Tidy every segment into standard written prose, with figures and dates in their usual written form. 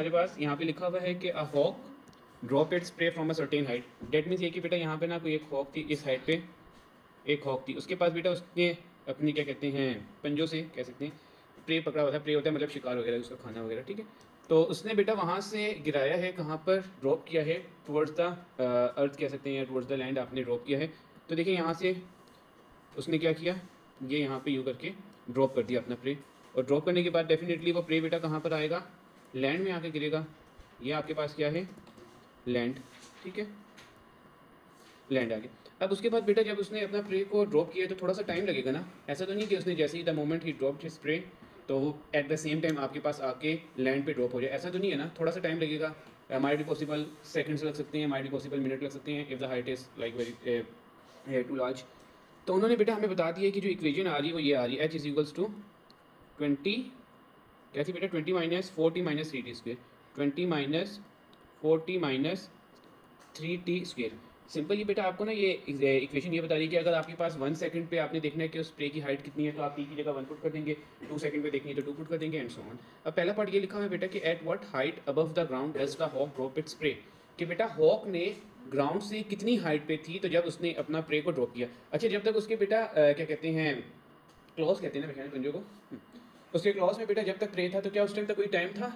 हमारे पास यहाँ पे लिखा हुआ है कि a hawk drop its prey from a certain height. That means ये कि बेटा यहाँ पे ना कोई एक हॉक थी, इस हाइट पे एक हॉक थी, उसके पास बेटा उसने अपनी क्या कहते हैं पंजों से कह सकते हैं प्रे पकड़ा हुआ था। प्रे होता है मतलब शिकार वगैरह, उसका खाना वगैरह, ठीक है। तो उसने बेटा वहाँ से गिराया है, कहाँ पर ड्रॉप किया है, टुवर्ड्स द अर्थ कह सकते हैं, या टुवर्ड्स द लैंड आपने ड्रॉप किया है। तो देखिए यहाँ से उसने क्या किया, ये यहाँ पे यूँ करके ड्रॉप कर दिया अपना प्रे, और ड्रॉप करने के बाद डेफिनेटली वो प्रे बेटा कहाँ पर आएगा, लैंड में आके गिरेगा। ये आपके पास क्या है, लैंड, ठीक है, लैंड आ गया। अब उसके बाद बेटा जब उसने अपना प्रे को ड्रॉप किया तो थोड़ा सा टाइम लगेगा ना, ऐसा तो नहीं कि उसने जैसे ही the moment he dropped his prey तो वो एट द सेम टाइम आपके पास आके लैंड पे ड्रॉप हो जाए, ऐसा तो नहीं है ना, थोड़ा सा टाइम लगेगा। माइट भी पॉसिबल सेकंड्स लग सकते हैं, माइट भी पॉसिबल मिनट लग सकते हैं, if the height is like very too large. तो उन्होंने बेटा हमें बता दिया कि जो इक्वेशन आ रही है वो ये आ रही है, एच इज इक्वल्स टू 20, क्या थी बेटा, 20 minus 40 minus 3t square, 20 minus 40 minus 3t square. Simple ही बेटा आपको ना ये इक्वेशन ये बता रही है कि अगर आपके पास 1 सेकंड पे आपने देखना है कि उस प्रे की हाइट कितनी है तो आप t की जगह 1 पुट कर देंगे, 2 सेकंड पे देखनी है तो 2 पुट कर देंगे, एंड सो ऑन। अब पहला पार्ट ये लिखा हुआ है बेटा कि at what height above the ground does the hawk drop its prey, कि बेटा हॉक ने ग्राउंड से कितनी हाइट पे थी तो जब उसने अपना प्रे को ड्रॉप किया। अच्छा, जब तक उसके बेटा क्या कहते हैं क्लॉज कहते हैं ना मेरे पंजों को, उसके क्लॉज में बेटा जब तक प्रे था तो क्या उस टाइम तक कोई टाइम था,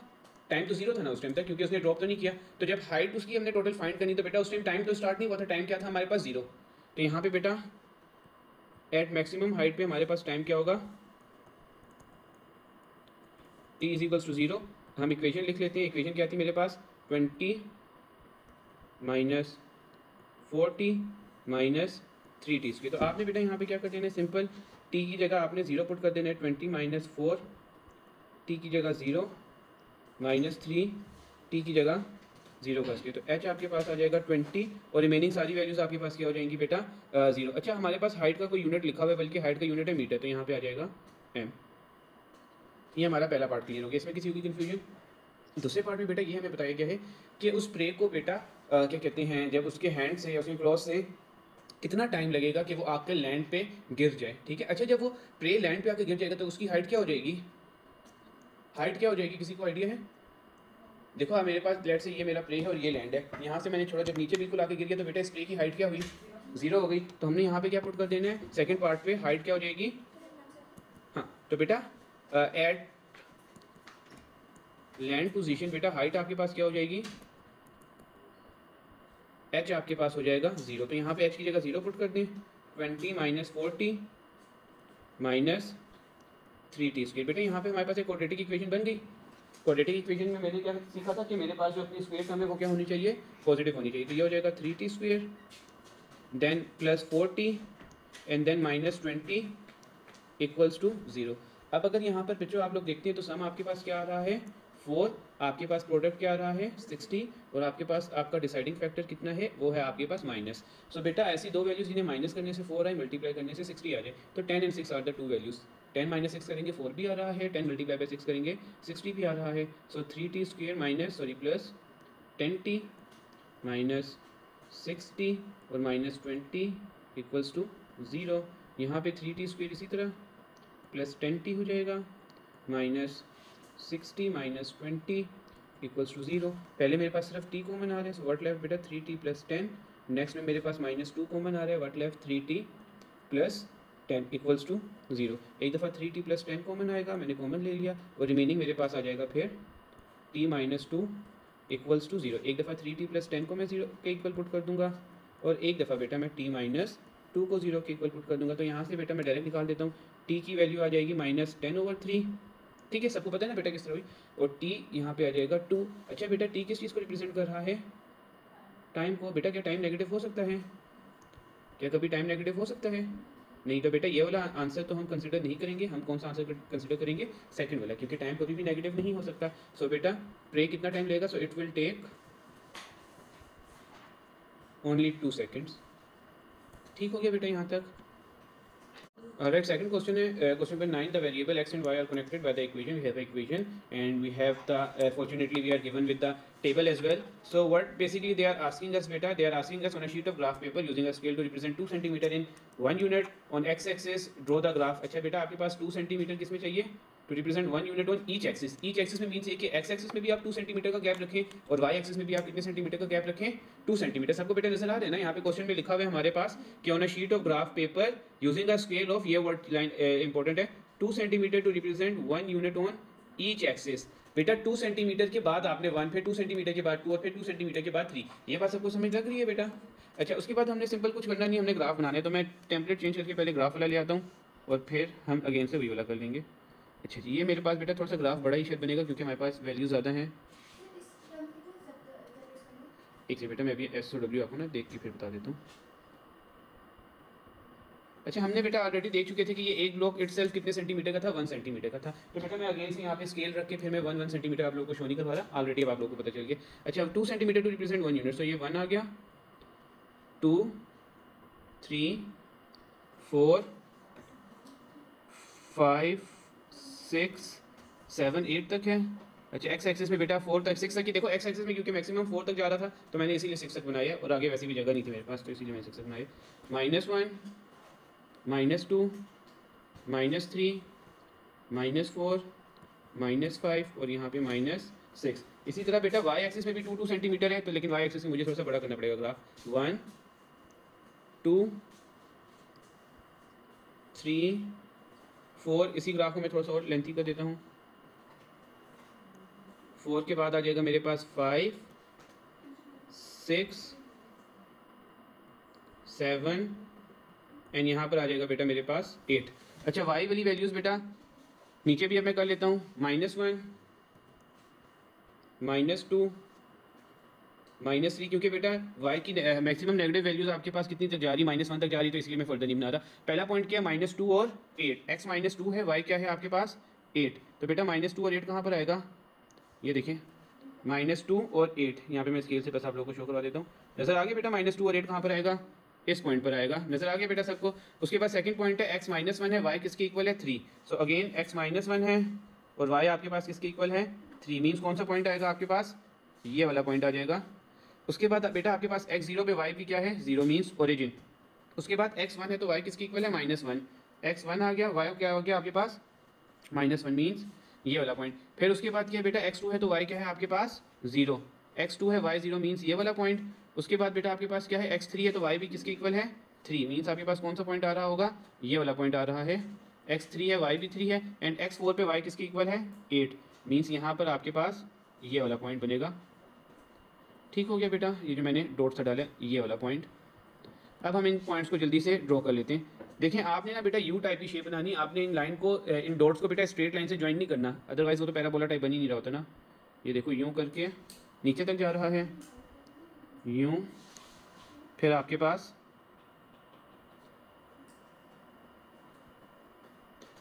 टाइम तो जीरो था ना उस टाइम तक, क्योंकि उसने ड्रॉप तो नहीं किया। तो जब हाइट उसकी हमने टोटल फाइंड करनी तो बेटा उस टाइम टाइम तो स्टार्ट नहीं हुआ था, टाइम क्या था हमारे पास, जीरो। तो यहाँ पे बेटा एट मैक्सिमम हाइट पे हमारे पास टाइम क्या होगा, t is equals to zero. हम इक्वेशन लिख लेते हैं, इक्वेशन क्या थी मेरे पास, 20 माइनस 40 माइनस 3t स्क्वायर। तो आपने बेटा यहाँ पे क्या कर देना है, सिंपल t की जगह आपने जीरो पुट कर देना है, 20 माइनस 4 t की जगह जीरो माइनस 3 t की जगह जीरो का स्क्वायर। तो h आपके पास आ जाएगा 20 और रिमेनिंग सारी वैल्यूज आपके पास क्या हो जाएंगी बेटा, जीरो। अच्छा, हमारे पास हाइट का कोई यूनिट लिखा हुआ है, बल्कि हाइट का यूनिट है मीटर, तो यहाँ पे आ जाएगा m। ये हमारा पहला पार्ट क्लियर हो गया, इसमें किसी की कन्फ्यूजन। दूसरे पार्ट में बेटा ये हमें बताया गया है कि उस प्रे को बेटा क्या कहते हैं, जब उसके हैंड से या उसके क्लॉज से कितना टाइम लगेगा कि वो आकर लैंड पे गिर जाए, ठीक है। अच्छा, जब वो प्रे लैंड पे आकर गिर जाएगा तो उसकी हाइट क्या हो जाएगी, हाइट क्या हो जाएगी, किसी को आइडिया है? देखो मेरे पास लेट से ये मेरा प्ले है और ये लैंड है, यहाँ से मैंने छोड़ा, जब नीचे बिल्कुल आके गिर गया तो बेटा इस प्ले की हाइट क्या हुई, जीरो हो गई। तो हमने यहाँ पे क्या पुट कर देना है, सेकंड पार्ट पे हाइट क्या हो जाएगी, हाँ तो बेटा एट लैंड पोजीशन बेटा हाइट आपके पास क्या हो जाएगी, एच आपके पास हो जाएगा जीरो। तो यहाँ पे एच की जगह जीरो पुट कर दें, 20 माइनस 40 माइनस 3t स्क्वायर। बेटा यहाँ पे हमारे पास एक क्वाड्रेटिक इक्वेशन बन गई। क्वाड्रेटिक इक्वेशन में मैंने क्या सीखा था कि मेरे पास जो अपनी स्क्वायर टर्म है वो क्या होनी चाहिए, पॉजिटिव होनी चाहिए। तो ये हो जाएगा 3t square then plus 40 and then minus 20 equals to zero. अब अगर यहाँ पर पिक्चर आप लोग देखते हैं तो सम आपके पास क्या आ रहा है, 4, आपके पास प्रोडक्ट क्या आ रहा है 60, और आपके पास आपका डिसाइडिंग फैक्टर कितना है, वो है आपके पास माइनस। सो बेटा ऐसी दो वैल्यूज जिन्हें माइनस करने से 4 आए, मल्टीप्लाई करने से 60 आ जाए, तो 10 and 6 are the two values. 10 minus 6 करेंगे 4 भी आ रहा है, 10 मल्टीप्लाई बाई 6 करेंगे 60 भी आ रहा है। सो 3t square minus sorry plus 10t minus 60 और माइनस 20 इक्वल्स टू ज़ीरो। यहाँ पे 3t स्क्वेयर इसी तरह प्लस 10t हो जाएगा minus 60 minus 20 equals to zero. पहले मेरे पास सिर्फ t कॉमन आ रहा है, सो व्हाट लेफ्ट बेटा 3t प्लस 10। नेक्स्ट में मेरे पास माइनस 2 कॉमन आ रहा है, what left 3t plus 10 equals to zero. एक दफ़ा 3t प्लस 10 कॉमन आएगा, मैंने कॉमन ले लिया, और रिमेनिंग मेरे पास आ जाएगा फिर t minus 2 equals to zero. एक दफ़ा 3t प्लस 10 को मैं जीरो के इक्वल पुट कर दूंगा, और एक दफ़ा बेटा मैं t माइनस 2 को जीरो के इक्वल पुट कर दूंगा। तो यहाँ से बेटा मैं डायरेक्ट निकाल देता हूँ, t की वैल्यू आ जाएगी माइनस 10/3, ठीक है, सबको पता है ना बेटा किस तरह हुई, और t यहाँ पे आ जाएगा 2। अच्छा बेटा t किस चीज़ को रिप्रेजेंट कर रहा है, टाइम को। बेटा क्या टाइम नेगेटिव हो सकता है, क्या कभी टाइम नेगेटिव हो सकता है? नहीं। तो बेटा ये वाला आंसर तो हम कंसिडर नहीं करेंगे, हम कौन सा आंसर कंसिडर करेंगे, सेकंड वाला, क्योंकि टाइम कभी भी नेगेटिव नहीं हो सकता। सो बेटा प्रे कितना टाइम लेगा, so it will take only 2 seconds. ठीक हो गया बेटा यहाँ तक। Right, second question is question number 9. The variable x and y are connected by the equation. We have the equation and we have the fortunately we are given with the table as well. So what basically they are asking us beta, they are asking us on a sheet of graph paper using a scale to represent 2 centimeter in 1 unit on x axis draw the graph. अच्छा बेटा आपके पास 2 centimetre किस में चाहिए, to represent 1 unit on each axis. Each axis में means ये कि एक्स एक्सिस में भी आप 2 सेंटीमीटर का गैप रखें और वाई एक्सिस में भी आप कितने सेंटीमीटर का गैप रखें, 2 सेंटीमीटर। सबको बेटा नजर आ रहा है ना, यहाँ पे क्वेश्चन में लिखा हुआ है हमारे पास कि on a sheet of graph paper using a scale of, ये वर्ड लाइन इंपॉर्टेंट है, 2 centimetre to represent 1 unit on each axis. बेटा 2 सेंटीमीटर के बाद आपने 1, फिर 2 सेंटीमीटर के बाद 2 और फिर 2 सेंटीमीटर के बाद 3। ये बात सबको समझ लग रही है बेटा? अच्छा, उसके बाद हमने सिंपल कुछ करना नहीं, हमने ग्राफ बनाना है। तो मैं टेम्पलेट चेंज करके पहले ग्राफ वाला ले आता हूँ और फिर हम अगेन से वही वाला कर लेंगे। अच्छा जी, ये मेरे पास बेटा थोड़ा सा ग्राफ बड़ा ही शायद बनेगा क्योंकि हमारे पास वैल्यू ज़्यादा हैं। एक से बेटा मैं अभी SOW आपको ना देख के फिर बता देता हूँ। अच्छा, हमने बेटा ऑलरेडी देख चुके थे कि ये एक ब्लॉक इटसेल्फ कितने सेंटीमीटर का था, 1 सेंटीमीटर का था। तो बेटा मैं अगेन से यहाँ पे स्केल रख के फिर मैं 1 सेंटीमीटर आप लोगों को शो नहीं करवा रहा, ऑलरेडी अब आप लोगों को पता चल गया। अच्छा, 2 सेंटीमीटर टू रिप्रेजेंट 1 यूनिट, तो ये 1 आ गया, 2 3 4 5 6 7 8 तक है। अच्छा, एक्स एक्सिस में बेटा 4 तक 6 तक ही देखो, एक्स एक्सिस में क्योंकि मैक्सिमम 4 तक जा रहा था तो मैंने इसीलिए 6 तक बनाया और आगे वैसे भी जगह नहीं थी मेरे पास तो इसीलिए मैंने 6 तक बनाया। -1 -2 -3 -4 -5 और यहाँ पे -6। इसी तरह बेटा वाई एक्सिस में भी 2 सेंटीमीटर है, तो लेकिन वाई एक्सिस में मुझे थोड़ा सा बड़ा करना पड़ेगा ग्राफ। 1 2 3 4, इसी ग्राफ को मैं थोड़ा सा और लेंथी कर देता हूँ। 4 के बाद आ जाएगा मेरे पास 5 6 7 एंड यहाँ पर आ जाएगा बेटा मेरे पास 8। अच्छा, वाई वाली वैल्यूज़ बेटा नीचे भी अब मैं कर लेता हूँ, -1 -2 -3, क्योंकि बेटा y की मैक्सिमम नेगेटिव वैल्यूज आपके पास कितनी तक जा रही है, -1 तक जा रही है, तो इसलिए मैं फर्दर नहीं बना रहा। पहला पॉइंट क्या है, -2 और 8, x -2 है, y क्या है आपके पास 8, तो बेटा -2 और 8 कहाँ पर आएगा, ये देखिए -2 और 8, यहाँ पे मैं स्केल से बस आप लोगों को शो करवा देता हूँ। नजर आ गया बेटा -2 और 8 कहाँ पर आएगा, इस पॉइंट पर आएगा, नजर आ गया बेटा सबको। उसके बाद सेकंड पॉइंट है x -1 है, y किसके इक्वल है 3, सो अगेन x -1 है और y आपके पास किसके इक्वल है 3, मीन्स कौन सा पॉइंट आएगा आपके पास, ये वाला पॉइंट आ जाएगा। उसके बाद बेटा आपके पास x0 पे y भी क्या है 0, मीन्स ओरिजिन। उसके बाद x1 है तो y किसके इक्वल है -1, x1 आ गया, y क्या हो गया आपके पास -1, मीन्स ये वाला पॉइंट। फिर उसके बाद क्या बेटा x2 है तो y क्या है आपके पास 0, x2 है y 0, मीन्स ये वाला पॉइंट। उसके बाद बेटा आपके पास क्या है x3 है तो y भी किसके इक्वल है 3, मीन्स आपके पास कौन सा पॉइंट आ रहा होगा, ये वाला पॉइंट आ रहा है। x3 है y भी 3 है एंड x4 पे y किसके इक्वल है 8, मीन्स यहाँ पर आपके पास ये वाला पॉइंट बनेगा। ठीक हो गया बेटा, ये जो मैंने डॉट सा डाला ये वाला पॉइंट। अब हम इन पॉइंट्स को जल्दी से ड्रॉ कर लेते हैं। देखें, आपने ना बेटा यू टाइप की शेप बनानी, आपने इन लाइन को इन डॉट्स को बेटा स्ट्रेट लाइन से ज्वाइन नहीं करना, अदरवाइज वो तो पैराबोला टाइप बन ही नहीं रहा होता ना। ये देखो यूँ करके नीचे तक जा रहा है, यूँ, फिर आपके पास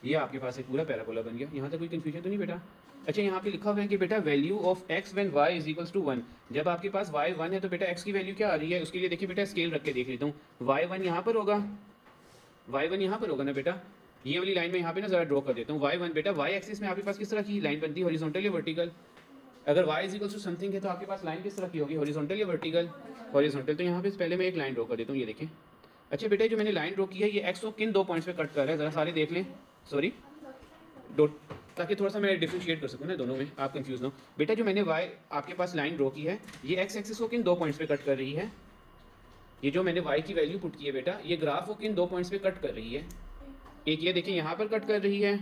ये आपके पास एक पूरा पैराबोला बन गया। यहाँ तक कोई कन्फ्यूजन तो नहीं बेटा? अच्छा, यहाँ पे लिखा हुआ है कि बेटा value of x when y is equals to 1, जब आपके पास y 1 है तो बेटा x की वैल्यू क्या आ रही है, उसके लिए देखिए बेटा स्केल रख के देख लेता हूँ। y1 यहाँ पर होगा, y1 यहाँ पर होगा ना बेटा, ये वाली लाइन में यहाँ पे ना जरा ड्रॉ कर देता हूँ। y1 बेटा y एक्सिस में आपके पास किस तरह की लाइन बनती है, हॉरिजॉन्टल या वर्टिकल? अगर y is equals to something है तो आपके पास लाइन किस तरह की होगी, हॉरिजॉन्टल या वर्टिकल? हॉरिजॉन्टल। तो यहाँ पे पहले मैं एक लाइन ड्रॉ कर देता हूँ, ये देखें। अच्छा बेटा, जो मैंने लाइन ड्रॉ की है ये x को किन 2 पॉइंट्स पे कट कर रहा है, जरा सारे देख लें, सॉरी डॉट, ताकि थोड़ा सा मैं डिफ्रेंशिएट कर सकूँ ना दोनों में, आप कंफ्यूज ना हो। बेटा जो मैंने y आपके पास लाइन ड्रॉ की है ये x एक्सिस को किन 2 पॉइंट्स पे कट कर रही है, ये जो मैंने y की वैल्यू पुट की है बेटा ये ग्राफ को किन 2 पॉइंट्स पे कट कर रही है, एक ये देखिए यहाँ पर कट कर रही है,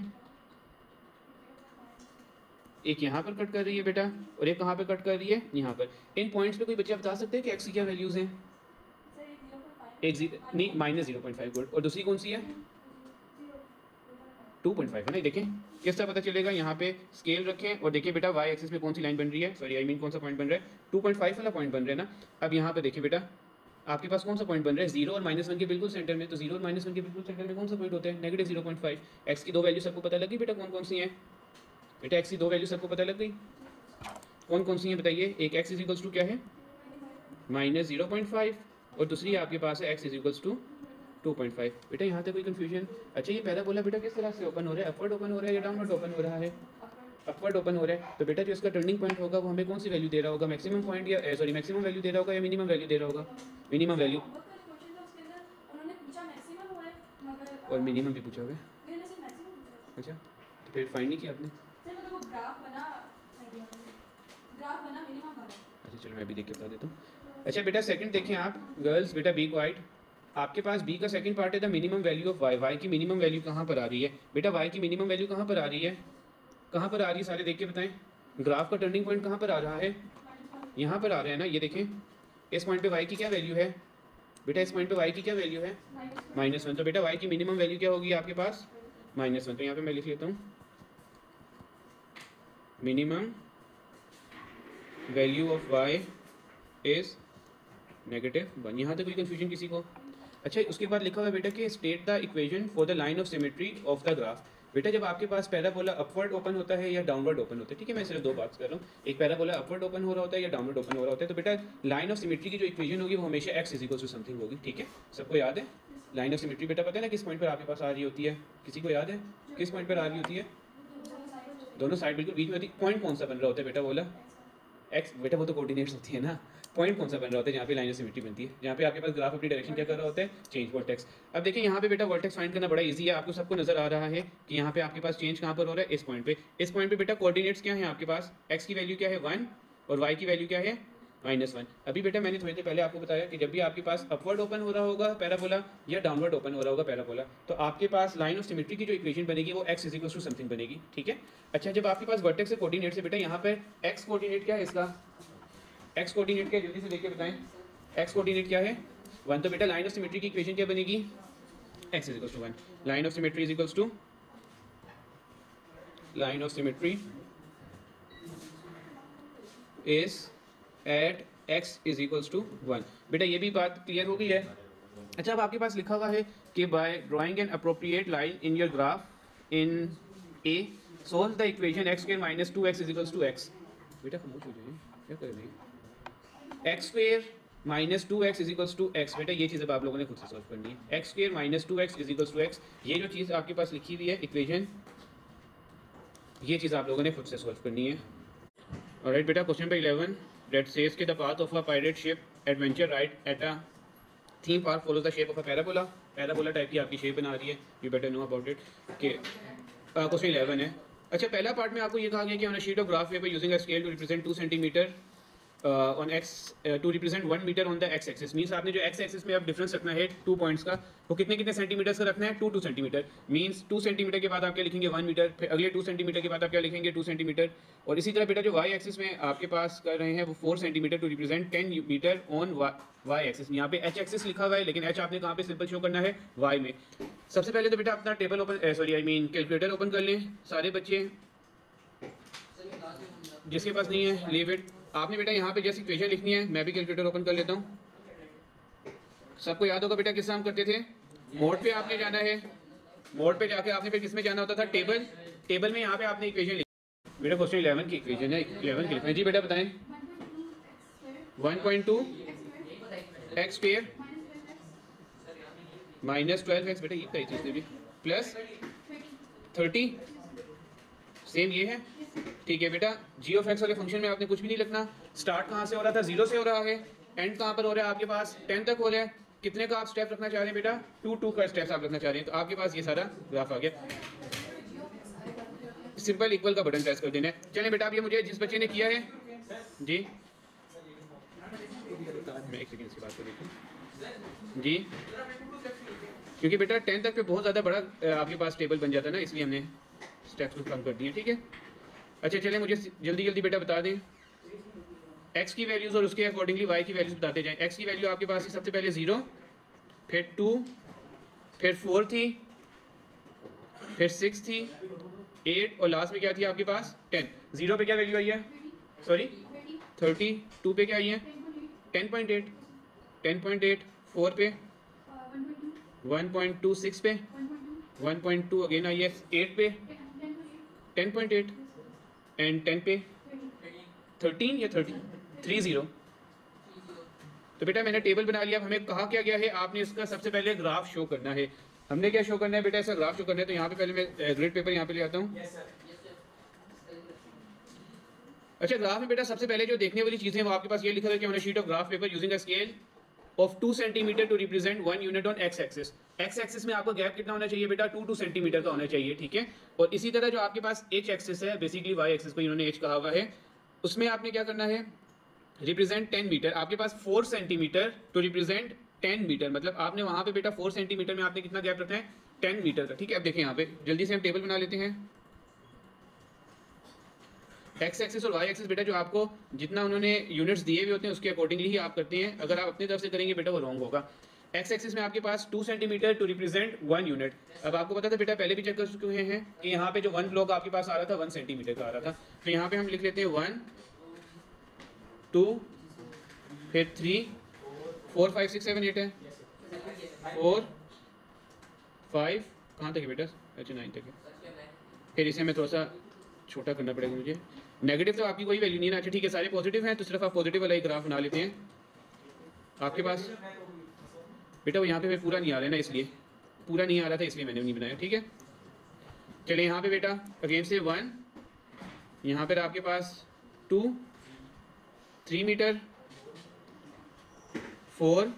एक यहाँ पर कट कर रही है बेटा, और एक कहाँ पे कट कर रही है, यहाँ पर। इन पॉइंट्स पे कोई बच्चा बता सकते हैं कि x की क्या वैल्यूज़ हैं? एक नहीं -0.5, गुड। और दूसरी कौन सी है 2.5 है ना। देखें किस तरह पता चलेगा, यहाँ पे स्केल रखें और देखिए बेटा y एक्सिस में कौन सी लाइन बन रही है, सॉरी आई मीन कौन सा पॉइंट बन रहा है, 2.5 वाला पॉइंट बन रहा है ना। अब यहाँ पे देखिए बेटा आपके पास कौन सा पॉइंट बन रहा है, 0 और -1 के बिल्कुल सेंटर में, तो 0 और -1 के बिल्कुल सेंटर में कौन सा पॉइंट होता है, -0.5। एक्स की 2 वैल्यू सबको पता लगी बेटा, कौन कौन सी हैं बेटा, एक्स की 2 वैल्यू सबको पता लग गई, कौन कौन सी हैं बताइए। एक x इज इक्वल्स टू क्या है -0.5 और दूसरी आपके पास है x इज इक्वल्स टू 2.5। बेटा यहाँ तक कोई कंफ्यूजन? अच्छा, ये पैराबोला बेटा किस तरह से ओपन हो रहा है, अपवर्ड ओपन हो रहा है या डाउनवर्ड ओपन हो रहा है, अपवर्ड ओपन हो रहा है। तो बेटा जो इसका टर्निंग पॉइंट होगा वो हमें कौन सी वैल्यू दे रहा होगा, मैक्सिमम पॉइंट या सॉरी मैक्सिमम वैल्यू दे रहा होगा या मिनिमम वैल्यू दे रहा होगा, मिनिमम वैल्यू, और मिनिमम भी पूछा होगा। अच्छा, तो फिर फाइंड नहीं किया आपने? अच्छा चलो मैं भी देख के बता देता हूँ। अच्छा बेटा सेकंड देखें आप गर्ल्स, बेटा बी क्वाइट, आपके पास बी का सेकंड पार्ट है the minimum value of y. Y की मिनिमम वैल्यू कहाँ पर आ रही है बेटा? वाई की मिनिमम वैल्यू कहाँ पर आ रही है? कहाँ पर आ रही है सारे देख के बताएं। ग्राफ का टर्निंग पॉइंट कहाँ पर आ रहा है? यहाँ पर आ रहा है ना, ये देखें इस पॉइंट पे वाई की क्या वैल्यू है बेटा? इस पॉइंट पे वाई की क्या वैल्यू है? -1। तो बेटा वाई की मिनिमम वैल्यू क्या होगी आपके पास? -1। तो यहाँ पे मैं लिख लेता हूँ minimum value of y is -1। यहाँ तक कोई कंफ्यूजन किसी को? अच्छा उसके बाद लिखा हुआ है बेटा कि state the equation for the line of symmetry of the graph. बेटा जब आपके पास पैराबोला अपवर्ड ओपन होता है या डाउनवर्ड ओपन होता है, ठीक है मैं सिर्फ दो बात कर रहा हूँ, एक पैराबोला अपवर्ड ओपन हो रहा होता है या डाउनवर्ड ओपन हो रहा होता है, तो बेटा लाइन ऑफ सिमेट्री की जो इक्वेशन होगी वो हमेशा x = समथिंग होगी, ठीक है सबको याद है? लाइन ऑफ सिमेट्री बेटा पता है ना किस पॉइंट पर आपके पास आ रही होती है? किसी को याद है किस पॉइंट पर आ रही होती है? दोनों साइड बिल्कुल बीच में होती है। पॉइंट कौन सा बन रहा होता है बेटा? बोला एक्स। बेटा वो तो कोऑर्डिनेट्स होती है ना। पॉइंट कौन सा बन रहा होता है जहाँ पे लाइन ऑफ सिमेट्री बनती है? जहाँ पे आपके पास ग्राफ अपनी डायरेक्शन क्या कर रहा होता है? Change vertex. अब देखिए यहाँ पे बेटा वर्टेक्स फाइंड करना बड़ा इजी है, आपको सबको नजर आ रहा है कि यहाँ पे आपके पास चेंज कहाँ पर हो रहा है? इस पॉइंट पे। इस पॉइंट पे बेटा कोऑर्डिनेट्स क्या है आपके पास? एक्स की वैल्यू क्या है 1 और वाई की वैल्यू क्या है -1। अभी बेटा मैंने थोड़ी देर पहले आपको बताया कि जब भी आपके पास अपवर्ड ओपन हो रहा होगा पैराबोला या डाउनवर्ड ओपन हो रहा होगा पैराबोला, तो आपके पास लाइन ऑफ सिमेट्री की जो इक्वेशन बनेगी वो x = समथिंग बनेगी, ठीक है? अच्छा जब आपके पास वर्टेक्स से कोऑर्डिनेट से बेटा यहाँ पे x कोऑर्डिनेट क्या है इसका? x कोऑर्डिनेट क्या है जल्दी से देख के बताएं। x कोऑर्डिनेट क्या है? 1। तो बेटा लाइन ऑफ सिमेट्री की इक्वेशन क्या बनेगी? x = 1। Line of symmetry is at x = 1। बेटा ये भी बात क्लियर हो गई है? अच्छा अब आपके पास लिखा हुआ है कि by drawing an appropriate line in your graph in a solve the equation x² - 2x = x। बेटा खामोश हो जाइए, क्या कर रही है? x² - 2x = x। बेटा ये चीज़ अब आप लोगों ने खुद से सॉल्व करनी है। x² - 2x = x, ये जो चीज़ आपके पास लिखी हुई है इक्वेशन, ये चीज़ आप लोगों ने खुद से सॉल्व करनी है। ऑलराइट बेटा क्वेश्चन नंबर 11 that says कि the path of a pirate ship adventure ride at a theme park follows the shape of a parabola। Parabola type की आपकी शेप बना रही है, you better know about it। कि question 11 है। अच्छा पहला पार्ट में आपको ये कहा गया कि on a sheet of graph paper using a scale to represent 2 centimeter on x to represent 1 meter on the x axis। Means आपने जो x axis में अब डिफरेंस रखना है 2 पॉइंट्स का, वो कितने कितने सेंटीमीटर्स का रखना है? 2 सेंटीमीटर। मीन्स 2 सेंटीमीटर के बाद आप क्या लिखेंगे? 1 मीटर। फिर अगले 2 सेंटीमीटर के बाद आप क्या लिखेंगे? 2 सेंटीमीटर। और इसी तरह बेटा जो y एक्सिस में आपके पास कर रहे हैं वो 4 centimetre to represent 10 metre on y axis. यहाँ पे h एक्सिस लिखा हुआ है लेकिन h आपने कहाँ पे सिंपल शो करना है? y में। सबसे पहले तो बेटा अपना टेबल ओपन कैलकुलेटर ओपन कर लें सारे बच्चे, जिसके पास नहीं है लीव इट। आपने बेटा यहाँ पे जैसे इक्वेशन लिखनी है, मैं भी कैलकुलेटर ओपन कर लेता हूँ। सबको याद होगा बेटा किस हम करते थे? मोड पे आपने जाना है, मोड पे जाके आपने फिर किस में जाना होता था? टेबल। टेबल में यहाँ पे आपने इक्वेशन लिखी। बेटा क्वेश्चन 11 की इक्वेशन है, 11 की लिखना है जी। बेटा बताएं 1.2 x² - 12x। बेटा ये कई चीज़ भी प्लस 30 सेम ये है, ठीक है बेटा। g ऑफ x वाले फंक्शन में आपने कुछ भी नहीं लिखना। स्टार्ट कहाँ से हो रहा था? 0 से हो रहा है। एंड कहाँ पर हो रहा है आपके पास? 10 तक हो रहा है। कितने का आप स्टेप रखना चाह रहे हैं बेटा? 2 का स्टेप्स आप रखना चाह रहे हैं। तो आपके पास ये सारा ग्राफ आ गया। सिंपल इक्वल का बटन प्रेस कर देना है। चलें बेटा अब ये मुझे जिस बच्चे ने किया है जी, मैं एक सेकेंड इसकी बात कर देता हूँ जी, क्योंकि बेटा 10 तक पे बहुत ज़्यादा बड़ा आपके पास टेबल बन जाता है ना, इसलिए हमने स्टेप्स को कम कर दिए, ठीक है। अच्छा चलें मुझे जल्दी जल्दी बेटा बता दें x की वैल्यूज़ और उसके अकॉर्डिंगली y की वैल्यूज़ बताते जाएं। x की वैल्यू आपके पास सबसे पहले 0, फिर 2, फिर 4 थी, फिर 6 थी, 8 और लास्ट में क्या थी आपके पास? 10। 0 पे क्या वैल्यू आई है? सॉरी 30। 2 पे क्या आई है? 10.8। 10.8। 4 पे 1.2। 6 पे 1.2 अगेन आई है। 8 पे 10.8 एंड 10 पे 13 या 30। तो बेटा मैंने टेबल बना लिया। हमें कहा क्या गया है? आपने इसका सबसे पहले ग्राफ शो करना है। हमने क्या शो करना है बेटा? ऐसा ग्राफ शो करना है। तो यहाँ पे पहले मैं ग्रिड पेपर यहाँ पे ले आता हूँ। अच्छा ग्राफ में बेटा सबसे पहले जो देखने वाली चीज़ें वो आपके पास ये लिखा है कि on a sheet of graph paper using a scale of 2 centimetre to represent 1 unit on x axis. X axis में आपका गैप कितना होना चाहिए बेटा, 2 सेंटीमीटर का होना चाहिए, ठीक है। और इसी तरह जो आपके पास एच एक्सिस है, बेसिकली वाई एक्सिस को इन्होंने एच कहा हुआ है, उसमें आपने क्या करना है, रिप्रेजेंट 10 मीटर, आपके पास 4 सेंटीमीटर टू रिप्रेजेंट 10 मीटर, मतलब आपने वहां पे बेटा 4 सेंटीमीटर में आपने कितना गैप रखना है, 10 मीटर का, ठीक है। अब देखें यहाँ पे जल्दी से हम टेबल बना लेते हैं। एक्स एक्सिस और वाई एक्सिस बेटा जो आपको जितना उन्होंने यूनिट्स दिए हुए होते हैं उसके अकॉर्डिंगली ही आप करते हैं, अगर आप अपनी तरफ से करेंगे बेटा वो रॉन्ग होगा। एक्स एक्सिस में आपके पास 2 सेंटीमीटर टू रिप्रेजेंट 1 यूनिट। अब आपको पता था बेटा, पहले भी चेक कर चुके हैं कि यहाँ पे जो 1 ब्लॉक आपके पास आ रहा था 1 सेंटीमीटर का आ रहा था, तो यहाँ पे हम लिख लेते हैं 1 2 फिर 3 4 5 6 7 8 है, 4 5 कहाँ तक है बेटा, अच्छा 9 तक है। फिर इसे मैं थोड़ा सा छोटा करना पड़ेगा मुझे, नेगेटिव तो आपकी कोई वैल्यू नहीं है ना, अच्छा ठीक है सारे पॉजिटिव हैं, तो सिर्फ आप पॉजिटिव वाला ही ग्राफ बना लेते हैं। आपके पास बेटा वो यहाँ पे पूरा नहीं आ रहा है ना, इसलिए पूरा नहीं आ रहा था इसलिए मैंने नहीं बनाया, ठीक है। चलिए यहाँ पे बेटा अगेन से 1, यहाँ पर आपके पास 2 3 metre 4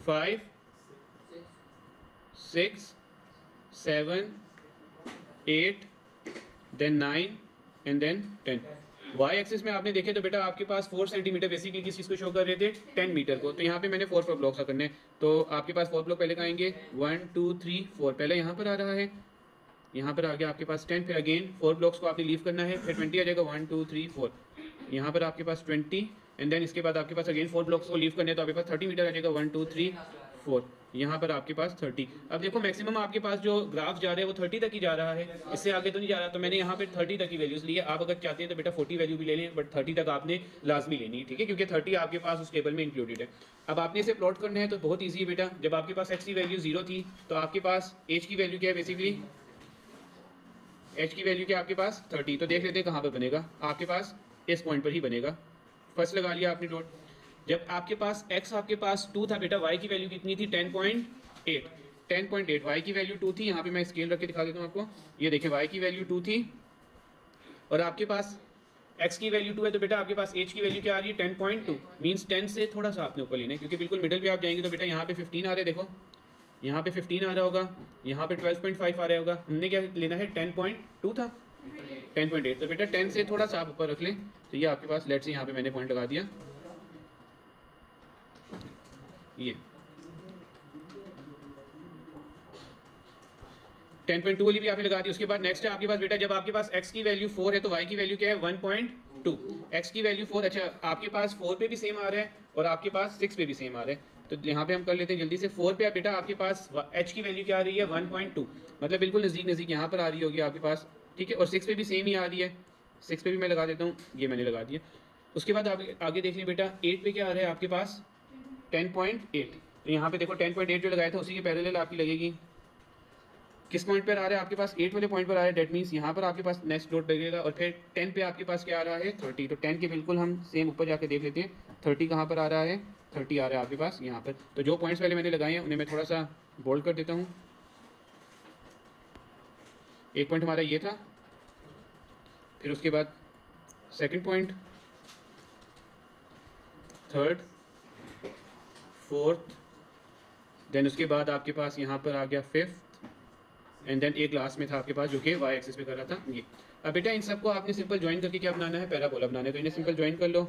5 6 7 8 then 9 and then 10। Y axis में आपने देखे तो बेटा आपके पास 4 सेंटीमीटर बेसिकली किस चीज़ को शो कर रहे थे, 10 मीटर को, तो यहाँ पे मैंने 4 ब्लॉक सा करने, तो आपके पास 4 ब्लॉक पहले का आएंगे 1 2 3 4, पहले यहाँ पर आ रहा है, यहाँ पर आ गया आपके पास 10, फिर अगेन 4 ब्लॉक्स को आपने लीव करना है, फिर 20 आ जाएगा 1 2 3 4, यहाँ पर आपके पास 20 एंड देन इसके बाद आपके पास अगेन 4 ब्लॉक्स को लीव करने, तो आपके पास 30 मीटर आ जाएगा 1 2 3 4, यहाँ पर आपके पास 30। अब देखो मैक्सिमम आपके पास जो ग्राफ जा रहा है वो 30 तक ही जा रहा है, इससे आगे तो नहीं जा रहा, तो मैंने यहाँ पे 30 तक की वैल्यूज ली है। आप अगर चाहते हैं तो बेटा 40 वैल्यू भी ले लें, बट 30 तक आपने लाजमी लेनी है, ठीक है, क्योंकि 30 आपके पास उस टेबल में इंक्लूडेड है। अब आपने इसे प्लॉट करना है तो बहुत ईजी है बेटा, जब आपके पास एक्स की वैल्यू 0 थी तो आपके पास एच की वैल्यू क्या है, बेसिकली एच की वैल्यू क्या आपके पास 30, तो देख लेते हैं कहाँ पर बनेगा, आपके पास इस पॉइंट पर ही बनेगा, फर्स्ट लगा लिया आपने डॉट। जब आपके पास x आपके पास 2 था बेटा, y की वैल्यू कितनी थी 10.8, y की वैल्यू 2 थी, यहाँ पे मैं स्केल रख के दिखा देता हूँ आपको, ये देखिए y की वैल्यू 2 थी और आपके पास x की वैल्यू 2 है, तो बेटा आपके पास h की वैल्यू क्या आ रही है 10.2, मीन्स 10 से थोड़ा सा आपने ऊपर लेना है, क्योंकि बिल्कुल मिडिल पे आप जाएंगे तो बेटा यहाँ पे 15 आ रहा है, देखो यहाँ पे 15 आ रहा होगा, यहाँ पे 12.5 आ रहा होगा, हमने क्या लेना है 10.2 था 10.8, तो बेटा 10 से थोड़ा सा आप ऊपर रख लें, तो ये आपके पास लेट्स से यहाँ पे मैंने पॉइंट लगा दिया, ये 10.2 वाली भी आपने लगा दी। उसके बाद नेक्स्ट है आपके पास बेटा, जब आपके पास x की वैल्यू 4 है तो y की वैल्यू क्या है 1.2, x की वैल्यू 4, अच्छा आपके पास 4 पे भी सेम आ रहा है और आपके पास 6 पे भी सेम आ रहा है, तो यहाँ पे हम कर लेते हैं जल्दी से। 4 पे बेटा आपके पास h की वैल्यू क्या आ रही है 1.2, मतलब बिल्कुल नज़दीक यहाँ पर आ रही होगी आपके पास, ठीक है, और 6 पे भी सेम ही आ रही है, 6 पे भी मैं लगा देता हूँ, ये मैंने लगा दिया। उसके बाद आगे देख लें बेटा 8 पे क्या आ रहा है आपके पास 10.8, तो यहाँ पे देखो 10.8 जो लगाया था उसी के पैरेलल आपकी लगेगी, किस पॉइंट पर आ रहा है आपके पास 8 वाले पॉइंट पर आ रहा है, डेट मीन्स यहाँ पर आपके पास नेक्स्ट डॉट लगेगा, और फिर 10 पे आपके पास क्या आ रहा है 30, तो 10 के बिल्कुल हम सेम ऊपर जाके देख लेते हैं 30 कहाँ पर आ रहा है, 30 आ रहा है आपके पास यहाँ पर। तो जो पॉइंट्स पहले मैंने लगाए हैं उन्हें मैं थोड़ा सा बोल्ड कर देता हूँ, एक पॉइंट हमारा ये था, फिर उसके बाद second point, third, fourth, then उसके बाद आपके पास यहाँ पर आ गया फिफ्थ, एंड देन एक लास्ट में था आपके पास जो कि वाई एक्सिस पे कर रहा था ये। अब बेटा इन सबको आपने सिंपल ज्वाइन करके क्या बनाना है, पैराबोला बनाना है, तो इन्हें सिंपल ज्वाइन कर लो,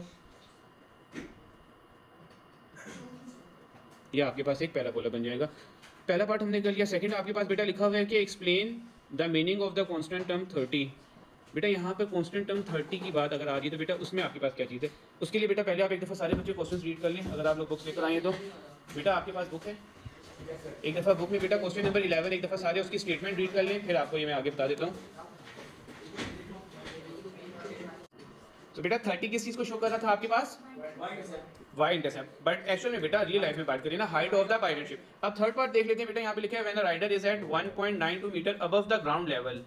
ये आपके पास एक पैराबोला बन जाएगा। पहला पार्ट हमने कर लिया। सेकंड आपके पास बेटा लिखा हुआ है कि explain the meaning of the constant term 30। बेटा यहाँ पर कांस्टेंट टर्म 30 की बात अगर आ रही है तो बेटा उसमें आपके पास क्या चीज़ है, उसके लिए बेटा पहले आप एक दफ़ा सारे बच्चे क्वेश्चन रीड कर लें, अगर आप लोग बुक्स लेकर आए तो बेटा आपके पास बुक है, एक दफ़ा बुक में बेटा क्वेश्चन नंबर 11 एक दफ़ा सारे उसकी स्टेटमेंट रीड कर लें, फिर आपको ये मैं आगे बता देता हूँ। तो बेटा 30 किस चीज़ को शो कर रहा था आपके पास, वाई इंटरसेप्ट, बट एक्चुअल में बेटा रियल लाइफ में बात करें ना height of the pilot ship. अब थर्ड पार्ट देख लेते हैं बेटा, यहाँ पे लिखा है when a rider is at 1.92 metre above the ground level,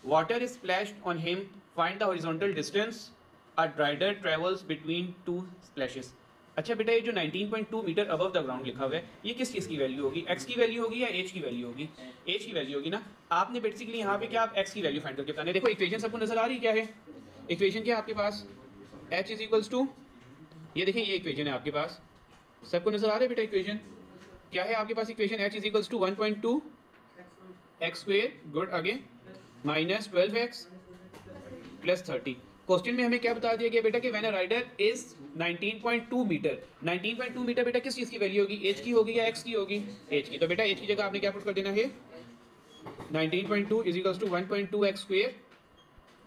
water is splashed on him, find the horizontal distance a rider travels between 2 splashes. अच्छा बेटा ये जो 19.2 मीटर अबव द ग्राउंड लिखा हुआ है ये किस चीज़ की वैल्यू होगी, एक्स की वैल्यू होगी या एच की वैल्यू होगी, एच की वैल्यू होगी ना। आपने बेसिकली यहाँ पे क्या आप एक्स की वैल्यू फाइंड करके बताना है। देखो इक्वेशन सबको नजर आ रही क्या है, इक्वेशन क्या है आपके पास, h इज इक्वल्स टू, ये देखिए ये इक्वेशन है आपके पास, सबको नजर आ रहा है बेटा इक्वेशन, क्या है आपके पास equation h is equals to 1.2 x square, good, आगे माइनस 12x प्लस 30। क्वेश्चन में हमें क्या बता दिया गया बेटा कि when a rider is 19.2 metre, 19.2 metre बेटा किस चीज़ की वैल्यू होगी, h की होगी या x की होगी, h की। तो बेटा h की जगह आपने क्या पुट कर देना है, 19.2 is equals to 1.2 x square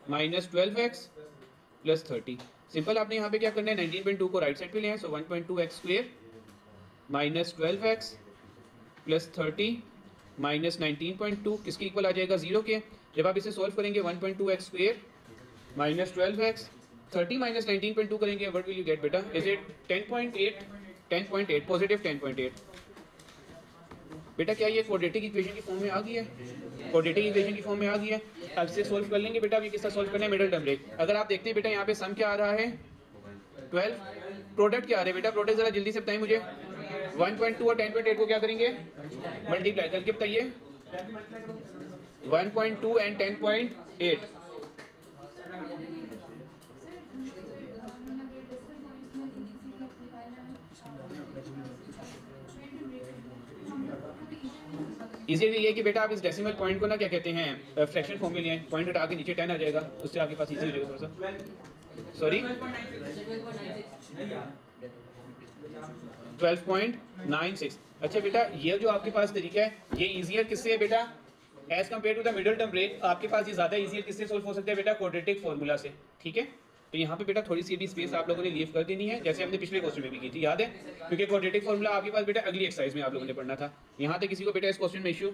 minus 12x plus 30। Simple आपने यहाँ पे क्या करना है, 19.2 को राइट साइड पे ले आए, सो 1.2 x square minus 12x plus 30 minus 19.2 किसके इक्वल आ जाएगा, 0 के। जब आप इसे सॉल्व करेंगे 1.2 x square minus 12x 30 minus 19.2 करेंगे, व्हाट विल यू गेट बेटा, इज इट 10.8, 10.8 पॉजिटिव 10.8। बेटा क्या ये क्वाड्रेटिक इक्वेशन की फॉर्म में आ गई है, क्वाड्रेटिक इक्वेशन की फॉर्म में आ गई है। अब इसे सॉल्व कर लेंगे बेटा। अब ये किस तरह सॉल्व करना है, मिडिल टर्म ब्रेक। अगर आप देखते हैं बेटा यहाँ पे सम क्या आ रहा है 12, प्रोडक्ट क्या आ रहा है बेटा, प्रोडक्ट जरा जल्दी से बताएं मुझे। 1.2 और 10.8 को क्या करेंगे, मल्टीप्लाई करके बताइए, 1.2 एंड 10.8। इजीली ये कि बेटा आप इस डेसिमल पॉइंट को ना क्या कहते हैं, फ्रैक्शन फॉर्म में लिए, पॉइंट हटा के नीचे 10 आ जाएगा, उससे आपके पास इजी हो जाएगा थोड़ा सा। सॉरी 12.96। अच्छा बेटा ये जो आपके पास तरीका है ये इजियर किससे है बेटा, as compare to the middle term break आपके पास ये ज़्यादा इजियर किससे सोल्व हो सकता है बेटा, क्वाड्रेटिक फार्मूला से। ठीक है, तो यहाँ पे बेटा थोड़ी सी भी स्पेस आप लोगों ने लीव कर देनी है, जैसे हमने पिछले क्वेश्चन में भी की थी, याद है, क्योंकि क्वाड्रेटिक फार्मूला आपके पास बेटा अगली एक्सरसाइज में आप लोगों ने पढ़ना था। यहाँ तक किसी को बेटा इस क्वेश्चन में इशू